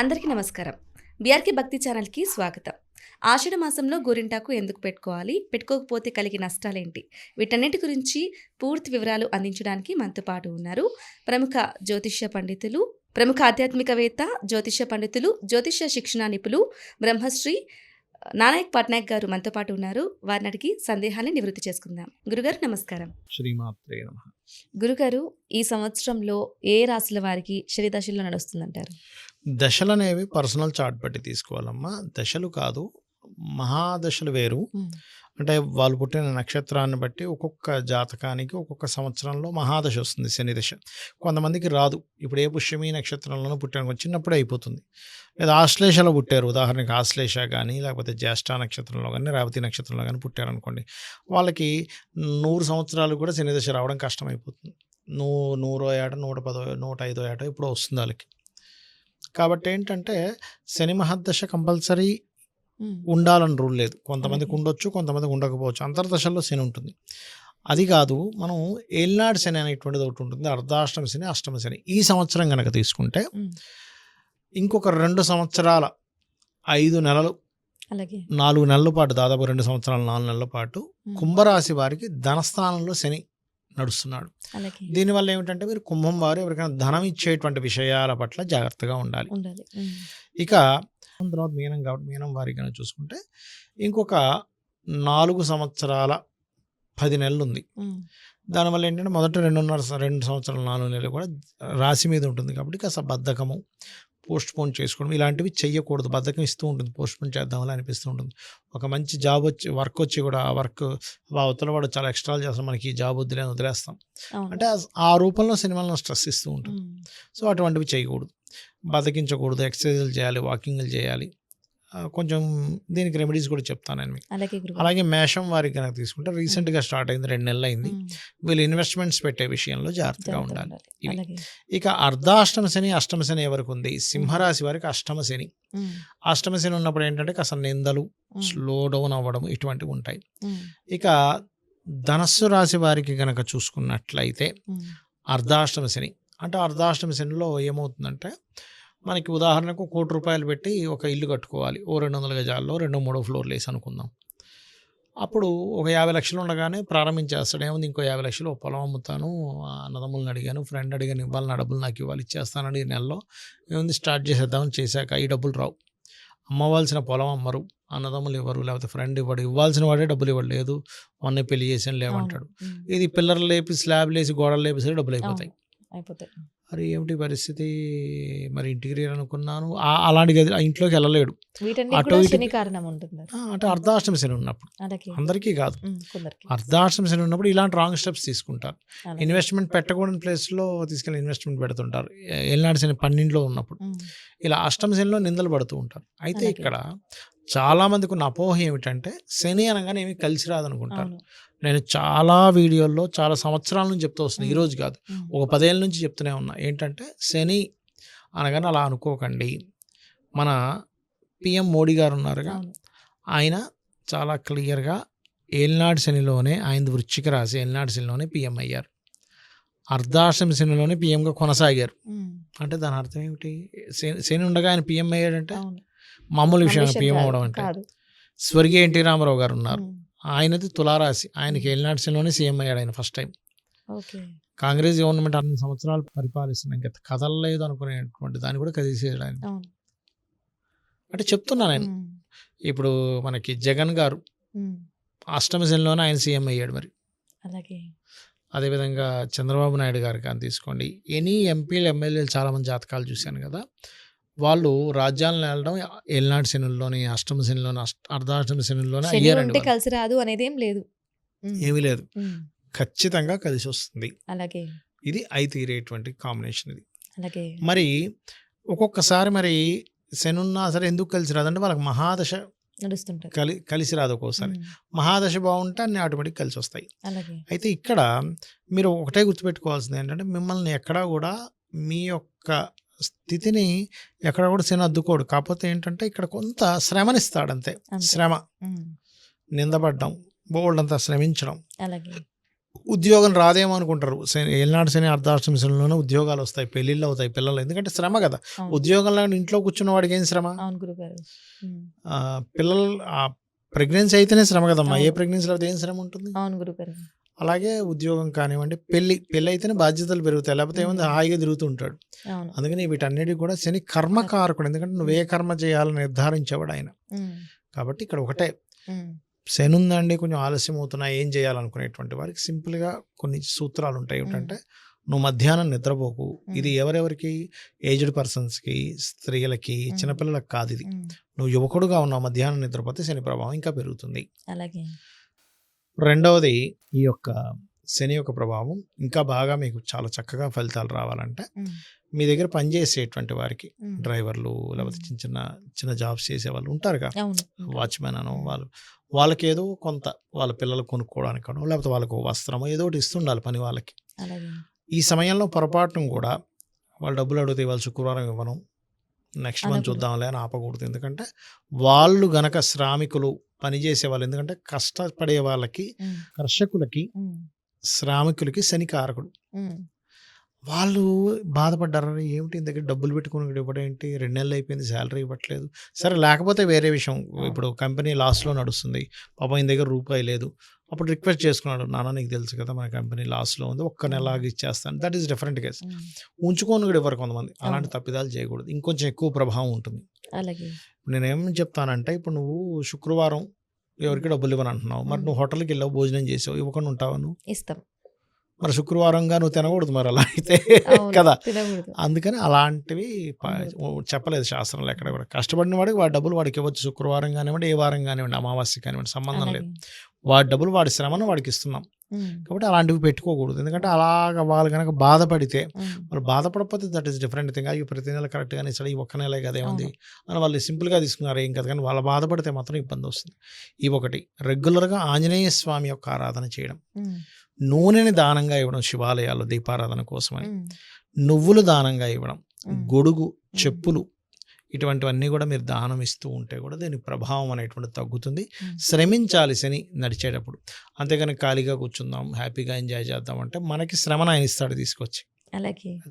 అందరికీ నమస్కారం. బీఆర్కే భక్తి ఛానల్‌కి స్వాగతం. ఆషాఢ మాసంలో గోరింటాకు ఎందుకు పెట్టుకోవాలి? పెట్టుకోకపోతే కలిగే నష్టాలేంటి? వీటన్నిటి గురించి పూర్తి వివరాలు అందించడానికి మనతో పాటు ఉన్నారు ప్రముఖ జ్యోతిష్య పండితులు, ప్రముఖ ఆధ్యాత్మికవేత్త, జ్యోతిష్య పండితులు, జ్యోతిష్య శిక్షణా నిపుణులు బ్రహ్మశ్రీ నానాయక్ పట్నాయక్ గారు మనతో పాటు ఉన్నారు. వారిని అడిగి సందేహాన్ని నివృత్తి చేసుకుందాం. గురుగారు నమస్కారం. శ్రీమాత్రే నమః. గురుగారు, ఈ సంవత్సరంలో ఏ రాశుల వారికి శని దశల్లో నడుస్తుందంటారు? దశలు అనేవి పర్సనల్ చార్ట్ బట్టి తీసుకోవాలమ్మా. దశలు కాదు, మహాదశలు వేరు. అంటే వాళ్ళు పుట్టిన నక్షత్రాన్ని బట్టి ఒక్కొక్క జాతకానికి ఒక్కొక్క సంవత్సరంలో మహాదశ వస్తుంది, శని దశ. కొంతమందికి రాదు. ఇప్పుడు ఏ పుష్యమి నక్షత్రంలోనూ పుట్టాను చిన్నప్పుడే అయిపోతుంది. లేదా ఆశ్లేషలో పుట్టారు, ఉదాహరణకి ఆశ్లేష కానీ లేకపోతే జ్యేష్ఠ నక్షత్రంలో కానీ రేవతి నక్షత్రంలో కానీ పుట్టారనుకోండి, వాళ్ళకి 100 సంవత్సరాలు కూడా శని దశ రావడం కష్టమైపోతుంది. 100 ఏట 110 105 ఏట ఇప్పుడు వస్తుంది వాళ్ళకి. కాబట్టి ఏంటంటే శని మహర్దశ కంపల్సరీ ఉండాలని రూల్ లేదు. కొంతమందికి ఉండొచ్చు, కొంతమందికి ఉండకపోవచ్చు. అంతర్దశల్లో శని ఉంటుంది. అది కాదు, మనం ఏలినాడు శని అనేటువంటిది ఒకటి ఉంటుంది, అర్ధాష్టమ శని, అష్టమ శని. ఈ సంవత్సరం కనుక తీసుకుంటే ఇంకొక 2 సంవత్సరాల 5 నెలలు, 4 నెలల పాటు, దాదాపు 2 సంవత్సరాలు 4 నెలల పాటు కుంభరాశి వారికి ధనస్థానంలో శని నడుస్తున్నాడు. దీనివల్ల ఏమిటంటే మీరు కుంభం వారు ఎవరికైనా ధనం ఇచ్చేటువంటి విషయాల పట్ల జాగ్రత్తగా ఉండాలి. ఇక తర్వాత మీనం, కాబట్టి మీనం వారికి కనుక చూసుకుంటే ఇంకొక 4 సంవత్సరాల 10 నెలలు ఉంది. దానివల్ల ఏంటంటే మొదట 2 సంవత్సరాలు 4 నెలలు కూడా రాశి మీద ఉంటుంది. కాబట్టి కాస్త బద్ధకము, పోస్ట్ పోన్ చేసుకోవడం ఇలాంటివి చెయ్యకూడదు. బద్ధకం ఇస్తూ ఉంటుంది, పోస్ట్ పోన్ చేద్దామని అనిపిస్తూ ఉంటుంది. ఒక మంచి జాబ్ వచ్చి వర్క్ వచ్చి కూడా ఆ వర్క్ అవతల వాడు చాలా ఎక్స్ట్రాలు చేస్తాం, మనకి ఈ జాబ్ వద్దులే వదిలేస్తాం. అంటే ఆ రూపంలో సినిమాలను స్ట్రెస్ ఇస్తూ ఉంటుంది. సో అటువంటివి చేయకూడదు, బతికించకూడదు. ఎక్సర్సైజులు చేయాలి, వాకింగ్లు చేయాలి. కొంచెం దీనికి రెమెడీస్ కూడా చెప్తాను నేను మీకు. అలాగే మేషం వారికి కనుక తీసుకుంటే రీసెంట్గా స్టార్ట్ అయింది, 2 నెలలు అయింది. వీళ్ళు ఇన్వెస్ట్మెంట్స్ పెట్టే విషయంలో జాగ్రత్తగా ఉండాలి. ఇక అర్ధాష్టమ శని, అష్టమ శని ఎవరికి ఉంది? సింహరాశి వారికి అష్టమ శని. అష్టమ శని ఉన్నప్పుడు ఏంటంటే కాస్త నిందలు, స్లో డౌన్ అవ్వడం ఇటువంటివి ఉంటాయి. ఇక ధనస్సు రాశి వారికి కనుక చూసుకున్నట్లయితే అర్ధాష్టమ శని. అంటే అర్ధాష్టమ శనిలో ఏమవుతుందంటే మనకి ఉదాహరణకు 1 కోటి రూపాయలు పెట్టి ఒక ఇల్లు కట్టుకోవాలి. 200 గజాల్లో 2-3 ఫ్లోర్లు వేసి అనుకుందాం. అప్పుడు ఒక 50 లక్షలు ఉండగానే ప్రారంభించేస్తాడు. ఏముంది, ఇంకో 50 లక్షలు పొలం అమ్ముతాను, అన్నదమ్ములను అడిగాను, ఫ్రెండ్ అడిగాను, ఇవ్వాలి, నా డబ్బులు నాకు ఇవ్వాలి, ఇచ్చేస్తానండి ఈ నెలలో, ఏముంది స్టార్ట్ చేసేద్దామని చేశాక ఈ డబ్బులు రావు. అమ్మవలసిన పొలం అమ్మరు, అన్నదమ్ములు ఇవ్వరు, లేకపోతే ఫ్రెండ్ ఇవ్వడు, ఇవ్వాల్సిన వాడే డబ్బులు ఇవ్వలేదు, మొన్న పెళ్లి చేసాను లేవంటాడు. ఇది పిల్లర్లు లేపి స్లాబ్లు వేసి గోడలు లేపేసరి డబ్బులు అయిపోతాయి. అరే ఏమిటి పరిస్థితి, మరి ఇంటికి అనుకున్నాను, అలాంటి గది ఇంట్లోకి వెళ్ళలేడు. అంటే అర్ధాష్టమ శని ఉన్నప్పుడు, అందరికీ కాదు, అర్ధాష్టమ శని ఉన్నప్పుడు ఇలాంటి రాంగ్ స్టెప్స్ తీసుకుంటారు. ఇన్వెస్ట్మెంట్ పెట్టకూడని ప్లేస్లో తీసుకెళ్ళి ఇన్వెస్ట్మెంట్ పెడుతుంటారు. ఏలినాటి శని 12లో ఉన్నప్పుడు ఇలా అష్టమ శనిలో నిందలు పడుతూ ఉంటారు. అయితే ఇక్కడ చాలా మందికి ఉన్న అపోహ ఏమిటంటే శని అనగానే ఏమి కలిసి రాదనుకుంటారు. నేను చాలా వీడియోల్లో చాలా సంవత్సరాల నుంచి చెప్తూ వస్తున్నాను, ఈరోజు కాదు, ఒక 10 ఏళ్ళ నుంచి చెప్తూనే ఉన్నా. ఏంటంటే శని అనగానే అలా అనుకోకండి. మన పిఎం మోడీ గారు ఉన్నారుగా, ఆయన చాలా క్లియర్గా ఏలినాటి శనిలోనే, ఆయన వృశ్చిక రాశి ఏలినాటి శనిలోనే పిఎం అయ్యారు, అర్ధాష్టమ శనిలోనే పిఎంగా కొనసాగారు. అంటే దాని అర్థం ఏమిటి? శని ఉండగా ఆయన పిఎం అయ్యాడంటే మామూలు విషయం పిఎం అవడం అంటే. స్వర్గీయ ఎన్టీ రామారావు గారు ఉన్నారు, ఆయనది తులారాశి, ఆయనకి ఏలినాటి శనిలోనే సీఎం అయ్యాడు ఆయన ఫస్ట్ టైం. కాంగ్రెస్ గవర్నమెంట్ 6 సంవత్సరాలు పరిపాలిస్తున్నాయి, ఇంకా కదలలేదు అనుకునేటువంటి దాన్ని కూడా కదిసేయడం ఆయన. అంటే చెప్తున్నా నేను, ఇప్పుడు మనకి జగన్ గారు అష్టమ శనిలోనే ఆయన సీఎం అయ్యాడు. మరి అదేవిధంగా చంద్రబాబు నాయుడు గారు కానీ తీసుకోండి, ఎనీ ఎంపీలు ఎమ్మెల్యేలు చాలామంది జాతకాలు చూశాను కదా, వాళ్ళు రాజ్యాలను వెళ్ళడం ఏలినాటి శనుల్లోని, అష్టమ శనిలోని, అర్ధాష్టమ శనుల్లోనే అయ్యారండి. కలిసి రాదు అనేది ఏమీ లేదు, ఖచ్చితంగా కలిసి వస్తుంది. ఇది అయి తీరేటువంటి కాంబినేషన్ ఇది. మరి ఒక్కొక్కసారి మరి శని ఉన్నా సరే ఎందుకు కలిసి రాదంటే వాళ్ళకి మహాదశ కలిసి రాదు. ఒక్కోసారి మహాదశ బాగుంటే అన్ని ఆటోమేటిక్ కలిసి వస్తాయి. అయితే ఇక్కడ మీరు ఒకటే గుర్తుపెట్టుకోవాల్సింది ఏంటంటే, మిమ్మల్ని ఎక్కడా కూడా మీ యొక్క స్థితిని ఎక్కడ కూడా శని అద్దుకోడు. కాకపోతే ఏంటంటే ఇక్కడ కొంత శ్రమనిస్తాడు, అంతే. శ్రమ, నిందపడ్డం, బోల్డ్ అంతా శ్రమించడం, ఉద్యోగం రాదేమో అనుకుంటారు. ఏలినాటి శని అర్ధాష్టమ శనిలోనే ఉద్యోగాలు వస్తాయి, పెళ్ళిళ్ళు అవుతాయి, పిల్లలు. ఎందుకంటే శ్రమ కదా. అవును. ఉద్యోగంలో ఇంట్లో కూర్చున్న వాడికి ఏం శ్రమ? అవును గురుగారు. పిల్లలు ప్రెగ్నెన్సీ అయితేనే శ్రమ కదమ్మా. ఏ అవును. ప్రెగ్నెన్సీలో ఏం శ్రమ ఉంటుంది? అవును గురుగారు. అలాగే ఉద్యోగం కానివ్వండి, పెళ్ళి అయితేనే బాధ్యతలు పెరుగుతాయి. లేకపోతే ఏముంది, హాయిగా తిరుగుతూ ఉంటాడు. అవును. అందుకని వీటన్నిటికి కూడా శని కర్మకారకుడు. ఎందుకంటే నువ్వే కర్మ చేయాలని నిర్ధారించేవాడు ఆయన. కాబట్టి ఇక్కడ ఒకటే, శని ఉందండి కొంచెం ఆలస్యం అవుతున్నా ఏం చేయాలనుకునేటువంటి వారికి సింపుల్గా కొన్ని సూత్రాలు ఉంటాయి. ఏమిటంటే, నువ్వు మధ్యాహ్నం నిద్రపోకు. ఇది ఎవరెవరికి? ఏజ్డ్ పర్సన్స్కి, స్త్రీలకి, చిన్నపిల్లలకు కాదు ఇది. నువ్వు యువకుడుగా ఉన్నావు, మధ్యాహ్నం నిద్రపోతే శని ప్రభావం ఇంకా పెరుగుతుంది. అలాగే. రెండవది, ఈ యొక్క శని యొక్క ప్రభావం ఇంకా బాగా మీకు చాలా చక్కగా ఫలితాలు రావాలంటే, మీ దగ్గర పనిచేసేటువంటి వారికి, డ్రైవర్లు లేకపోతే చిన్న చిన్న జాబ్స్ చేసేవాళ్ళు ఉంటారుగా, వాచ్మెన్ అనో, వాళ్ళకి ఏదో కొంత వాళ్ళ పిల్లలు కొనుక్కోవడానికనో లేకపోతే వాళ్ళకు వస్త్రమో ఏదో ఒకటి ఇస్తుండాలి పని వాళ్ళకి. ఈ సమయంలో పొరపాటును కూడా వాళ్ళు డబ్బులు అడిగితే వాళ్ళు శుక్రవారం ఇవ్వను, నెక్స్ట్ మంత్ చూద్దాంలే అని ఆపకూడదు. ఎందుకంటే వాళ్ళు గనక శ్రామికులు, పనిచేసే వాళ్ళు, ఎందుకంటే కష్టపడే వాళ్ళకి, కర్షకులకి, శ్రామికులకి శని కారకుడు. వాళ్ళు బాధపడ్డారు, ఏమిటి ఇంత దగ్గర డబ్బులు పెట్టుకుని ఇవ్వడం ఏంటి, 2 నెలలు అయిపోయింది శాలరీ ఇవ్వట్లేదు. సరే, లేకపోతే వేరే విషయం. ఇప్పుడు కంపెనీ లాస్లో నడుస్తుంది, పాపం ఈయన దగ్గర రూపాయి లేదు. అప్పుడు రిక్వెస్ట్ చేసుకున్నాడు, నాన్న నీకు తెలుసు కదా మన కంపెనీ లాస్లో ఉంది, ఒక్క నెలలాగా ఇచ్చేస్తాను. That is different case. ఉంచుకొని కూడా ఇవ్వరు కొంతమంది. అలాంటి తప్పిదాలు చేయకూడదు, ఇంకొంచెం ఎక్కువ ప్రభావం ఉంటుంది. నేనేం చెప్తానంటే, ఇప్పుడు నువ్వు శుక్రవారం ఎవరికి డబ్బులు ఇవ్వను అంటున్నావు, మరి నువ్వు హోటల్కి వెళ్ళావు, భోజనం చేసావు, ఇవ్వకుండా ఉంటావు నువ్వు? ఇస్తాం. మరి శుక్రవారంగా నువ్వు తినకూడదు మరి అలా అయితే కదా. అందుకని అలాంటివి చెప్పలేదు శాస్త్రంలో ఎక్కడ కూడా. కష్టపడిన వాడికి వాడి డబ్బులు వాడికి ఇవ్వచ్చు, శుక్రవారం కానివ్వండి, ఏ వారం కానివ్వండి, అమావాస్య కానివ్వండి, సంబంధం లేదు. వాడి డబ్బులు వాడి శ్రమను వాడికి ఇస్తున్నాం కాబట్టి అలాంటివి పెట్టుకోకూడదు. ఎందుకంటే అలాగ వాళ్ళు కనుక బాధపడితే, వాళ్ళు బాధపడకపోతే దట్ ఈస్ డిఫరెంట్ థింగ్. అవి ప్రతి నెల కరెక్ట్గానే ఇస్తాడు, ఈ ఒక్క నెలే కదా ఏముంది అని వాళ్ళు సింపుల్గా తీసుకున్నారు, ఏం కదా. కానీ వాళ్ళు బాధపడితే మాత్రం ఇబ్బంది వస్తుంది. ఇవి ఒకటి. రెగ్యులర్గా ఆంజనేయ స్వామి యొక్క ఆరాధన చేయడం, నూనెని దానంగా ఇవ్వడం శివాలయాల్లో దీపారాధన కోసమని, నువ్వులు దానంగా ఇవ్వడం, గొడుగు, చెప్పులు, ఇటువంటివన్నీ కూడా మీరు దానం ఇస్తూ ఉంటే కూడా దీని ప్రభావం అనేటువంటి తగ్గుతుంది. శ్రమించాలి శని నడిచేటప్పుడు, అంతేగాని ఖాళీగా కూర్చుందాం, హ్యాపీగా ఎంజాయ్ చేద్దాం అంటే మనకి శ్రమను ఆయన ఇస్తాడు తీసుకొచ్చి. అలాగే